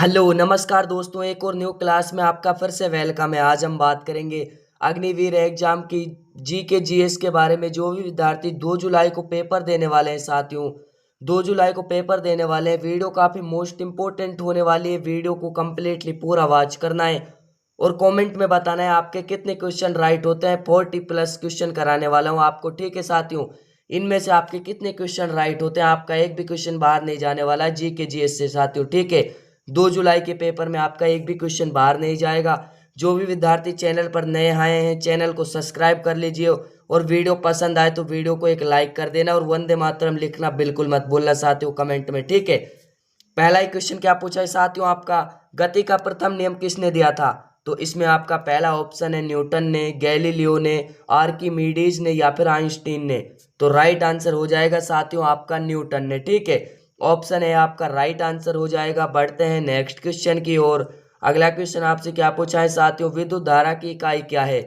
Hello नमस्कार दोस्तों, एक और न्यू क्लास में आपका फिर से वेलकम है। आज हम बात करेंगे अग्निवीर एग्जाम की जी के जीएस के बारे में। जो भी विद्यार्थी 2 जुलाई को पेपर देने वाले हैं साथियों, 2 जुलाई को पेपर देने वाले हैं, वीडियो काफ़ी मोस्ट इंपॉर्टेंट होने वाली है। वीडियो को कम्प्लीटली पूरा वॉच करना है और कमेंट में बताना है आपके कितने क्वेश्चन राइट होते हैं। 40+ क्वेश्चन कराने वाला हूँ आपको, ठीक है साथियों। इनमें से आपके कितने क्वेश्चन राइट होते हैं, आपका एक भी क्वेश्चन बाहर नहीं जाने वाला है जी के जीएस से साथियों, ठीक है। 2 जुलाई के पेपर में आपका एक भी क्वेश्चन बाहर नहीं जाएगा। जो भी विद्यार्थी चैनल पर नए आए हैं, चैनल को सब्सक्राइब कर लीजिए और वीडियो पसंद आए तो वीडियो को एक लाइक कर देना और वंदे मातरम लिखना बिल्कुल मत भूलना साथियों कमेंट में, ठीक है। पहला ही क्वेश्चन क्या पूछा है साथियों, आपका गति का प्रथम नियम किसने दिया था? तो इसमें आपका पहला ऑप्शन है न्यूटन ने, गैलीलियो ने, आर्किमीडीज ने या फिर आइंस्टीन ने। तो राइट आंसर हो जाएगा साथियों आपका न्यूटन ने, ठीक है। ऑप्शन है आपका राइट आंसर हो जाएगा। बढ़ते हैं नेक्स्ट क्वेश्चन की ओर। अगला क्वेश्चन आपसे क्या पूछा है साथियों, विद्युत धारा की इकाई क्या है?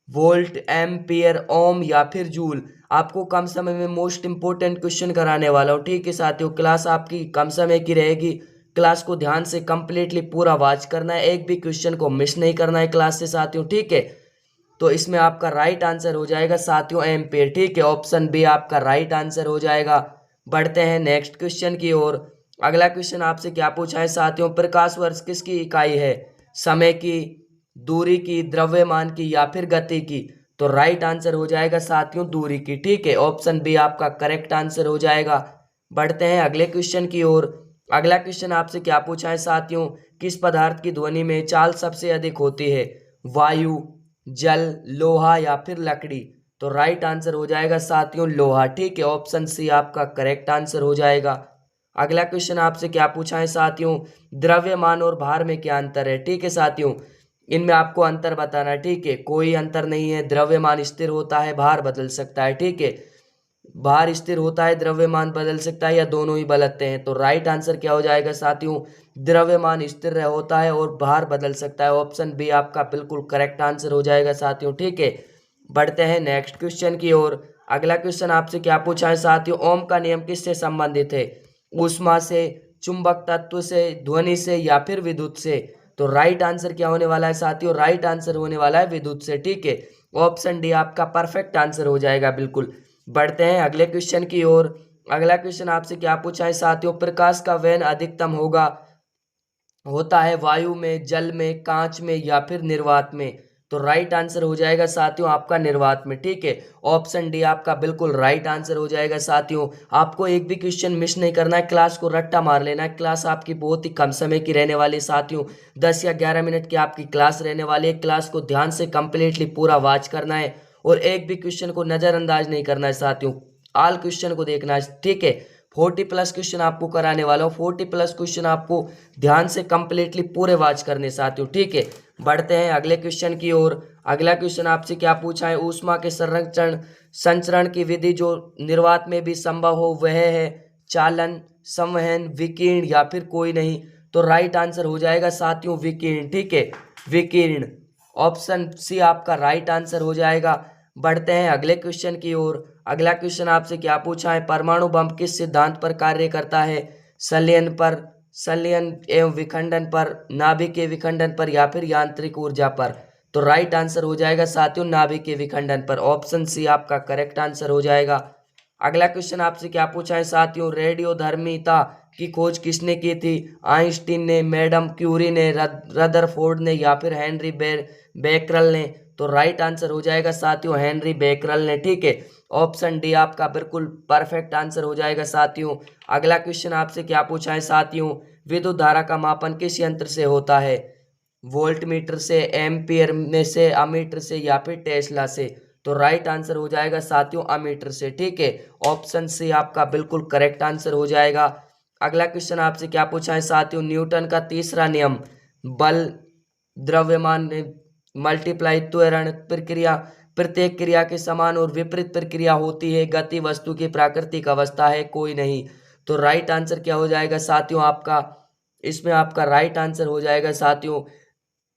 वोल्ट, एम्पियर, ओम या फिर जूल। आपको कम समय में मोस्ट इंपोर्टेंट क्वेश्चन कराने वाला हूँ, ठीक है साथियों। क्लास आपकी कम समय की रहेगी, क्लास को ध्यान से कंप्लीटली पूरा वॉच करना है, एक भी क्वेश्चन को मिस नहीं करना है क्लास से साथियों, ठीक है। तो इसमें आपका राइट आंसर हो जाएगा साथियों एम्पियर, ठीक है। ऑप्शन बी आपका राइट आंसर हो जाएगा। बढ़ते हैं नेक्स्ट क्वेश्चन की ओर। अगला क्वेश्चन आपसे क्या पूछा है साथियों, प्रकाश वर्ष किसकी इकाई है? समय की, दूरी की, द्रव्यमान की या फिर गति की। तो राइट आंसर हो जाएगा साथियों दूरी की, ठीक है। ऑप्शन बी आपका करेक्ट आंसर हो जाएगा। बढ़ते हैं अगले क्वेश्चन की ओर। अगला क्वेश्चन आपसे क्या पूछा है साथियों, किस पदार्थ की ध्वनि में चाल सबसे अधिक होती है? वायु, जल, लोहा या फिर लकड़ी। तो राइट आंसर हो जाएगा साथियों लोहा, ठीक है। ऑप्शन सी आपका करेक्ट आंसर हो जाएगा। अगला क्वेश्चन आपसे क्या पूछा है साथियों, द्रव्यमान और भार में क्या अंतर है? ठीक है साथियों, इनमें आपको अंतर बताना है, ठीक है। कोई अंतर नहीं है, द्रव्यमान स्थिर होता है, भार बदल सकता है, ठीक है। भार स्थिर होता है, द्रव्यमान बदल सकता है या दोनों ही बदलते हैं। तो राइट आंसर क्या हो जाएगा साथियों, द्रव्यमान स्थिर होता है और भार बदल सकता है। ऑप्शन बी आपका बिल्कुल करेक्ट आंसर हो जाएगा साथियों, ठीक है। बढ़ते हैं नेक्स्ट क्वेश्चन की ओर। अगला क्वेश्चन आपसे क्या पूछा है साथियों, ओम का नियम किससे संबंधित है? ऊष्मा से, चुंबक तत्व से, ध्वनि से या फिर विद्युत से। तो राइट आंसर क्या होने वाला है साथियों, राइट आंसर होने वाला है विद्युत से, ठीक है। ऑप्शन डी आपका परफेक्ट आंसर हो जाएगा बिल्कुल। बढ़ते हैं अगले क्वेश्चन की ओर। अगला क्वेश्चन आपसे क्या पूछा है साथियों, प्रकाश का वेग अधिकतम होता है वायु में, जल में, कांच में या फिर निर्वात में। तो राइट आंसर हो जाएगा साथियों आपका निर्वात में, ठीक है। ऑप्शन डी आपका बिल्कुल राइट आंसर हो जाएगा साथियों। आपको एक भी क्वेश्चन मिस नहीं करना है, क्लास को रट्टा मार लेना है। क्लास आपकी बहुत ही कम समय की रहने वाली है साथियों, 10 या 11 मिनट की आपकी क्लास रहने वाली है। क्लास को ध्यान से कंप्लीटली पूरा वॉच करना है और एक भी क्वेश्चन को नजरअंदाज नहीं करना है साथियों, ऑल क्वेश्चन को देखना है, ठीक है। 40+ क्वेश्चन आपको कराने वाला हूँ, 40+ क्वेश्चन आपको ध्यान से कंप्लीटली पूरे वॉच करने साथियों, ठीक है। बढ़ते हैं अगले क्वेश्चन की ओर। अगला क्वेश्चन आपसे क्या पूछा है, ऊष्मा के संरक्षण संचरण की विधि जो निर्वात में भी संभव हो वह है चालन, संवहन, विकीर्ण या फिर कोई नहीं। तो राइट आंसर हो जाएगा साथियों विकीर्ण, ठीक है, विकीर्ण। ऑप्शन सी आपका राइट आंसर हो जाएगा। बढ़ते हैं अगले क्वेश्चन की ओर। अगला क्वेश्चन आपसे क्या पूछा है, परमाणु बम किस सिद्धांत पर कार्य करता है? संलयन पर, संलयन एवं विखंडन पर, नाभिकीय विखंडन पर या फिर यांत्रिक ऊर्जा पर। तो राइट आंसर हो जाएगा साथियों नाभिकीय विखंडन पर। ऑप्शन सी आपका करेक्ट आंसर हो जाएगा। अगला क्वेश्चन आपसे क्या पूछा है साथियों, रेडियोधर्मिता की खोज किसने की थी? आइंस्टीन ने, मैडम क्यूरी ने, रदरफोर्ड ने या फिर हेनरी बेकरल ने। तो राइट आंसर हो जाएगा साथियों हेनरी बेकरल ने, ठीक है। ऑप्शन डी आपका बिल्कुल परफेक्ट आंसर हो जाएगा साथियों। अगला क्वेश्चन आपसे क्या पूछा है साथियों, विद्युत धारा का मापन किस यंत्र से होता है? वोल्ट मीटर से, एम्पियर में से, अमीटर से या फिर टेस्ला से। तो राइट आंसर हो जाएगा साथियों अमीटर से, ठीक है। ऑप्शन सी आपका बिल्कुल करेक्ट आंसर हो जाएगा। अगला क्वेश्चन आपसे क्या पूछा है साथियों, न्यूटन का तीसरा नियम, बल, द्रव्यमान, मल्टीप्लाई, त्वरण प्रक्रिया, प्रत्येक क्रिया के समान और विपरीत प्रक्रिया होती है, गति वस्तु की प्राकृतिक अवस्था है, कोई नहीं। तो राइट आंसर क्या हो जाएगा साथियों आपका, इसमें आपका राइट आंसर हो जाएगा साथियों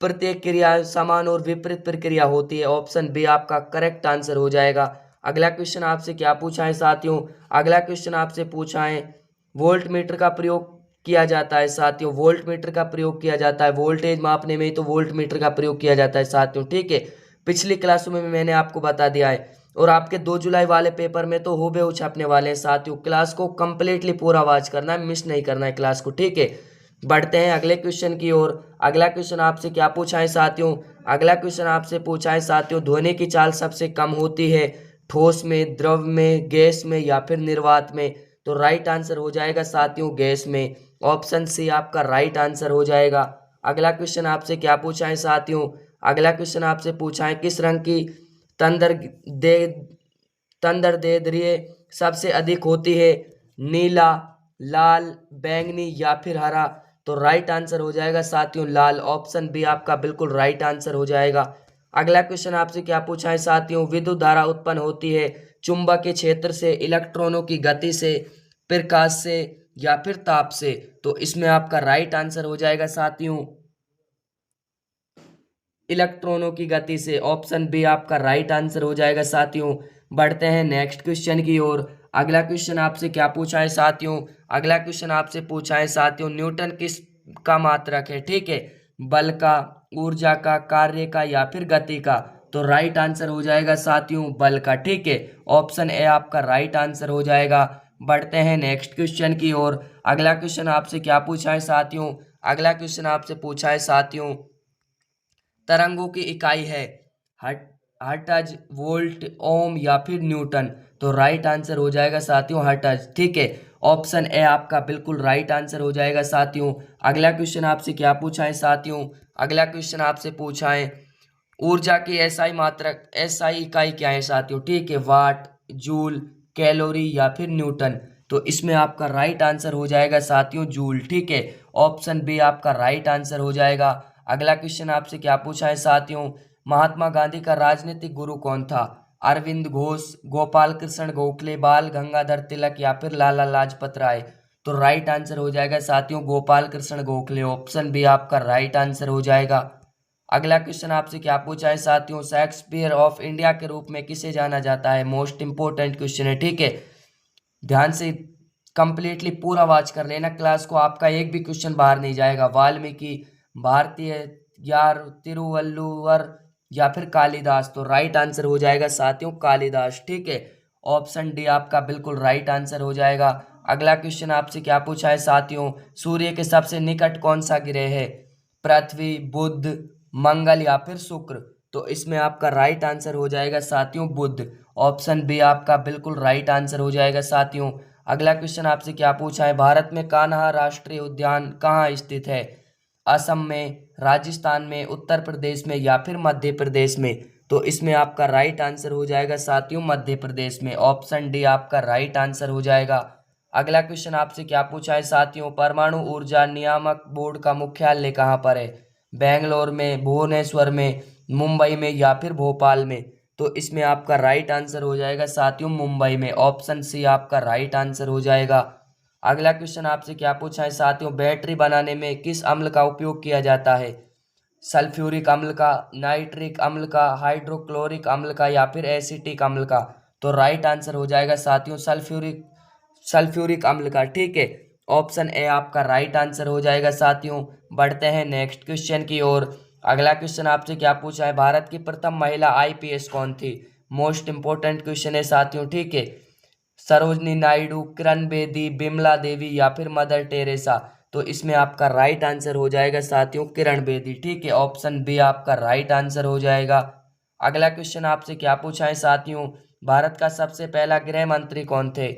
प्रत्येक क्रिया समान और विपरीत प्रक्रिया होती है। ऑप्शन बी आपका करेक्ट आंसर हो जाएगा। अगला क्वेश्चन आपसे क्या पूछा है साथियों, अगला क्वेश्चन आपसे पूछा है वोल्ट मीटर का प्रयोग किया जाता है साथियों? वोल्ट मीटर का प्रयोग किया जाता है, वोल्टेज मापने में तो वोल्ट मीटर का प्रयोग किया जाता है साथियों, ठीक है। पिछली क्लासों में भी मैंने आपको बता दिया है। और आपके 2 जुलाई वाले पेपर में तो हूबहू छपने वाले हैं साथियों। क्लास को कंप्लीटली पूरा वॉच करना है, मिस नहीं करना है क्लास को, ठीक है। बढ़ते हैं अगले क्वेश्चन की ओर। अगला क्वेश्चन आपसे क्या पूछा है साथियों? अगला क्वेश्चन आपसे पूछा है साथियों, ध्वनि की चाल सबसे कम होती है ठोस में, द्रव में, गैस में या फिर निर्वात में? तो राइट आंसर हो जाएगा साथियों गैस में। ऑप्शन सी आपका राइट आंसर हो जाएगा। अगला क्वेश्चन आपसे क्या पूछा है साथियों? अगला क्वेश्चन आपसे पूछा है किस रंग की तंदर दे तंदरदेद्रिय सबसे अधिक होती है? नीला, लाल, बैंगनी या फिर हरा? तो राइट आंसर हो जाएगा साथियों लाल। ऑप्शन बी आपका बिल्कुल राइट आंसर हो जाएगा। अगला क्वेश्चन आपसे क्या पूछा है साथियों? विद्युत धारा उत्पन्न होती है चुंबकीय क्षेत्र से, इलेक्ट्रॉनों की गति से, प्रकाश से या फिर ताप से? तो इसमें आपका राइट आंसर हो जाएगा साथियों इलेक्ट्रॉनों की गति से। ऑप्शन बी आपका राइट आंसर हो जाएगा साथियों। बढ़ते हैं नेक्स्ट क्वेश्चन की ओर। अगला क्वेश्चन आपसे क्या पूछा है साथियों? अगला क्वेश्चन आपसे पूछा है साथियों, न्यूटन किस का मात्रक है? ठीक है, बल का, ऊर्जा का, कार्य का या फिर गति का? तो राइट आंसर हो जाएगा साथियों बल का, ठीक है। ऑप्शन ए आपका राइट आंसर हो जाएगा। बढ़ते हैं नेक्स्ट क्वेश्चन की ओर। अगला क्वेश्चन आपसे क्या पूछा है साथियों? अगला क्वेश्चन आपसे पूछा है साथियों, तरंगों की इकाई है हट हर्ट्ज, वोल्ट, ओम या फिर न्यूटन? तो राइट आंसर हो जाएगा साथियों हर्ट्ज, ठीक है। ऑप्शन ए आपका बिल्कुल राइट आंसर हो जाएगा साथियों। अगला क्वेश्चन आपसे क्या पूछा है साथियों? अगला क्वेश्चन आपसे पूछा है ऊर्जा की एसआई मात्रक, एसआई इकाई क्या है साथियों? ठीक है, वाट, जूल, कैलोरी या फिर न्यूटन? तो इसमें आपका राइट आंसर हो जाएगा साथियों जूल, ठीक है। ऑप्शन बी आपका राइट आंसर हो जाएगा। अगला क्वेश्चन आपसे क्या पूछा है साथियों? महात्मा गांधी का राजनीतिक गुरु कौन था? अरविंद घोष, गोपाल कृष्ण गोखले, बाल गंगाधर तिलक या फिर लाला लाजपत राय? तो राइट आंसर हो जाएगा साथियों गोपाल कृष्ण गोखले। ऑप्शन बी आपका राइट आंसर हो जाएगा। अगला क्वेश्चन आपसे क्या पूछा है साथियों? शेक्सपियर ऑफ इंडिया के रूप में किसे जाना जाता है? मोस्ट इंपोर्टेंट क्वेश्चन है, ठीक है। ध्यान से कंप्लीटली पूरा वॉच कर लेना क्लास को, आपका एक भी क्वेश्चन बाहर नहीं जाएगा। वाल्मीकि, भारतीय, यार, तिरुवल्लुवर या फिर कालिदास? तो राइट आंसर हो जाएगा साथियों कालिदास, ठीक है। ऑप्शन डी आपका बिल्कुल राइट आंसर हो जाएगा। अगला क्वेश्चन आपसे क्या पूछा है साथियों? सूर्य के सबसे निकट कौन सा ग्रह है? पृथ्वी, बुध, मंगल या फिर शुक्र? तो इसमें आपका राइट आंसर हो जाएगा साथियों बुध। ऑप्शन बी आपका बिल्कुल राइट आंसर हो जाएगा साथियों। अगला क्वेश्चन आपसे क्या पूछा है? भारत में कान्हा राष्ट्रीय उद्यान कहाँ स्थित है? असम में, राजस्थान में, उत्तर प्रदेश में या फिर मध्य प्रदेश में? तो इसमें आपका राइट आंसर हो जाएगा साथियों मध्य प्रदेश में। ऑप्शन डी आपका राइट आंसर हो जाएगा। अगला क्वेश्चन आपसे क्या पूछा है साथियों? परमाणु ऊर्जा नियामक बोर्ड का मुख्यालय कहाँ पर है? बेंगलोर में, भुवनेश्वर में, मुंबई में या फिर भोपाल में? तो इसमें आपका राइट आंसर हो जाएगा साथियों मुंबई में। ऑप्शन सी आपका राइट आंसर हो जाएगा। अगला क्वेश्चन आपसे क्या पूछा है साथियों? बैटरी बनाने में किस अम्ल का उपयोग किया जाता है? सल्फ्यूरिक अम्ल का, नाइट्रिक अम्ल का, हाइड्रोक्लोरिक अम्ल का या फिर एसिटिक अम्ल का? तो राइट आंसर हो जाएगा साथियों सल्फ्यूरिक अम्ल का, ठीक है। ऑप्शन ए आपका राइट आंसर हो जाएगा साथियों। बढ़ते हैं नेक्स्ट क्वेश्चन की ओर। अगला क्वेश्चन आपसे क्या पूछा है? भारत की प्रथम महिला आईपीएस कौन थी? मोस्ट इंपोर्टेंट क्वेश्चन है साथियों, ठीक है। सरोजनी नायडू, किरण बेदी, बिमला देवी या फिर मदर टेरेसा? तो इसमें आपका राइट आंसर हो जाएगा साथियों किरण बेदी, ठीक है। ऑप्शन बी आपका राइट आंसर हो जाएगा। अगला क्वेश्चन आपसे क्या पूछा है साथियों? भारत का सबसे पहला गृह मंत्री कौन थे?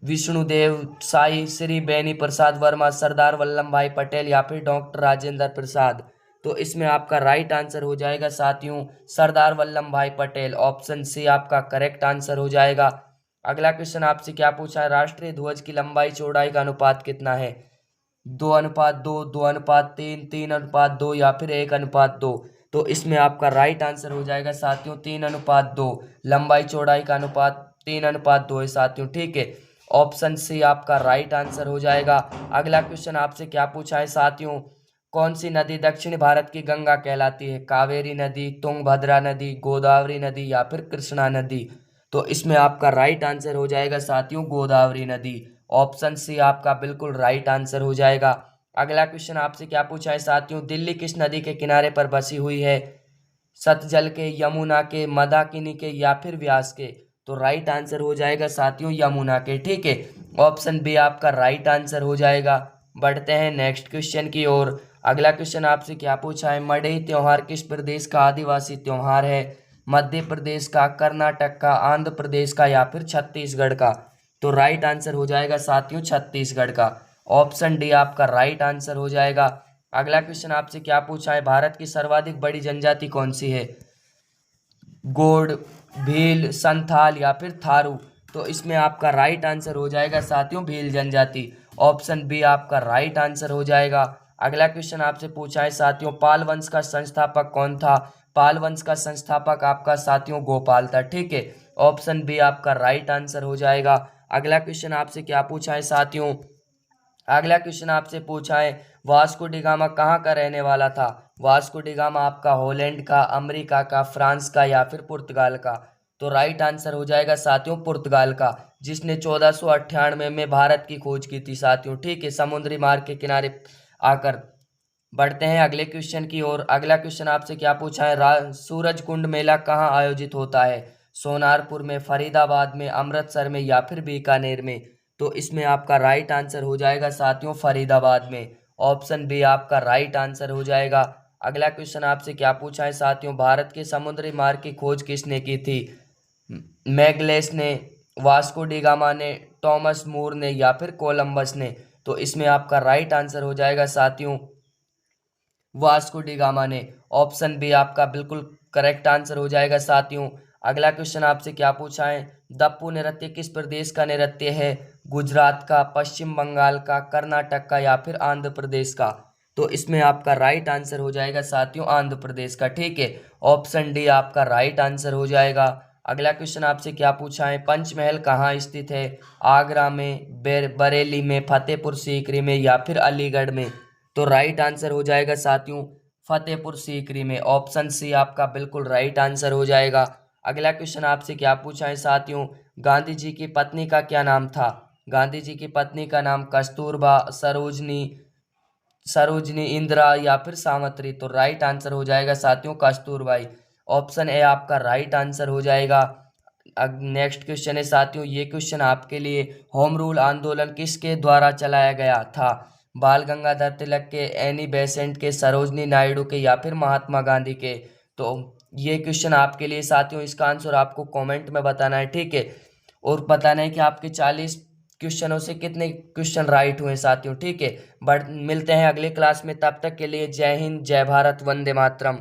विष्णुदेव साई, श्री बेनी प्रसाद वर्मा, सरदार वल्लभ भाई पटेल या फिर डॉक्टर राजेंद्र प्रसाद? तो इसमें आपका राइट आंसर हो जाएगा साथियों सरदार वल्लभ भाई पटेल। ऑप्शन सी आपका करेक्ट आंसर हो जाएगा। अगला क्वेश्चन आपसे क्या पूछा है? राष्ट्रीय ध्वज की लंबाई चौड़ाई का अनुपात कितना है? 2:2, 2:3, 3:2 या फिर 1:2? तो इसमें आपका राइट आंसर हो जाएगा साथियों 3:2। लंबाई चौड़ाई का अनुपात 3:2 है साथियों, ठीक है। ऑप्शन सी आपका राइट आंसर हो जाएगा। अगला क्वेश्चन आपसे क्या पूछा है साथियों? कौन सी नदी दक्षिण भारत की गंगा कहलाती है? कावेरी नदी, तुंगभद्रा नदी, गोदावरी नदी या फिर कृष्णा नदी? तो इसमें आपका राइट आंसर हो जाएगा साथियों गोदावरी नदी। ऑप्शन सी आपका बिल्कुल राइट आंसर हो जाएगा। अगला क्वेश्चन आपसे क्या पूछा है साथियों, दिल्ली किस नदी के किनारे पर बसी हुई है? सतजल के, यमुना के, मंदाकिनी के या फिर व्यास के? तो राइट आंसर हो जाएगा साथियों यमुना के। ठीक है, ऑप्शन बी आपका राइट आंसर हो जाएगा। बढ़ते हैं नेक्स्ट क्वेश्चन की ओर। अगला क्वेश्चन आपसे क्या पूछा है, मडेई त्योहार किस प्रदेश का आदिवासी त्योहार है? मध्य प्रदेश का, कर्नाटक का, आंध्र प्रदेश का या फिर छत्तीसगढ़ का? तो राइट आंसर हो जाएगा साथियों छत्तीसगढ़ का। ऑप्शन डी आपका राइट आंसर हो जाएगा। अगला क्वेश्चन आपसे क्या पूछा है, भारत की सर्वाधिक बड़ी जनजाति कौन सी है? गोंड, भील, संथाल या फिर थारू? तो इसमें आपका राइट आंसर हो जाएगा साथियों भील जनजाति। ऑप्शन बी आपका राइट आंसर हो जाएगा। अगला क्वेश्चन आपसे पूछा है साथियों, पाल वंश का संस्थापक कौन था? पाल वंश का संस्थापक आपका साथियों गोपाल था। ठीक है, ऑप्शन बी आपका राइट आंसर हो जाएगा। अगला क्वेश्चन आपसे क्या पूछा है साथियों, अगला क्वेश्चन आपसे पूछा है, वास्को डी गामा कहाँ का रहने वाला था? वास्को डी गामा आपका हॉलैंड का, अमेरिका का, फ्रांस का या फिर पुर्तगाल का? तो राइट आंसर हो जाएगा साथियों पुर्तगाल का, जिसने 1498 में भारत की खोज की थी साथियों। ठीक है, समुद्री मार्ग के किनारे आकर। बढ़ते हैं अगले क्वेश्चन की ओर। अगला क्वेश्चन आपसे क्या पूछा है, सूरज कुंड मेला कहाँ आयोजित होता है? सोनारपुर में, फरीदाबाद में, अमृतसर में या फिर बीकानेर में? तो इसमें आपका राइट आंसर हो जाएगा साथियों फरीदाबाद में। ऑप्शन बी आपका राइट आंसर हो जाएगा। अगला क्वेश्चन आपसे क्या पूछा है साथियों, भारत के समुद्री मार्ग की खोज किसने की थी? मैगलेस ने, वास्को डी गामा ने, टॉमस मूर ने या फिर कोलंबस ने? तो इसमें आपका राइट आंसर हो जाएगा साथियों वास्को डी गामा ने। ऑप्शन बी आपका बिल्कुल करेक्ट आंसर हो जाएगा साथियों। अगला क्वेश्चन आपसे क्या पूछा है, दप्पू नृत्य किस प्रदेश का नृत्य है? गुजरात का, पश्चिम बंगाल का, कर्नाटक का या फिर आंध्र प्रदेश का? तो इसमें आपका राइट आंसर हो जाएगा साथियों आंध्र प्रदेश का। ठीक है, ऑप्शन डी आपका राइट आंसर हो जाएगा। अगला क्वेश्चन आपसे क्या पूछा है, पंचमहल कहाँ स्थित है? आगरा में, बरेली में, फतेहपुर सीकरी में या फिर अलीगढ़ में? तो राइट आंसर हो जाएगा साथियों फतेहपुर सीकरी में। ऑप्शन सी आपका बिल्कुल राइट आंसर हो जाएगा। अगला क्वेश्चन आपसे क्या पूछा है साथियों, गांधी जी की पत्नी का क्या नाम था? गांधी जी की पत्नी का नाम कस्तूरबा, सरोजनी, इंदिरा या फिर सावित्री? तो राइट आंसर हो जाएगा साथियों कस्तूरबाई। ऑप्शन ए आपका राइट आंसर हो जाएगा। अब नेक्स्ट क्वेश्चन है साथियों, ये क्वेश्चन आपके लिए, होम रूल आंदोलन किसके द्वारा चलाया गया था? बाल गंगाधर तिलक के, एनी बेसेंट के, सरोजनी नायडू के या फिर महात्मा गांधी के? तो ये क्वेश्चन आपके लिए साथियों, इसका आंसर आपको कमेंट में बताना है। ठीक है, और बताना है कि आपके 40 क्वेश्चनों से कितने क्वेश्चन राइट हुए साथियों। ठीक है, बट मिलते हैं अगले क्लास में, तब तक के लिए जय हिंद, जय भारत, वंदे मातरम।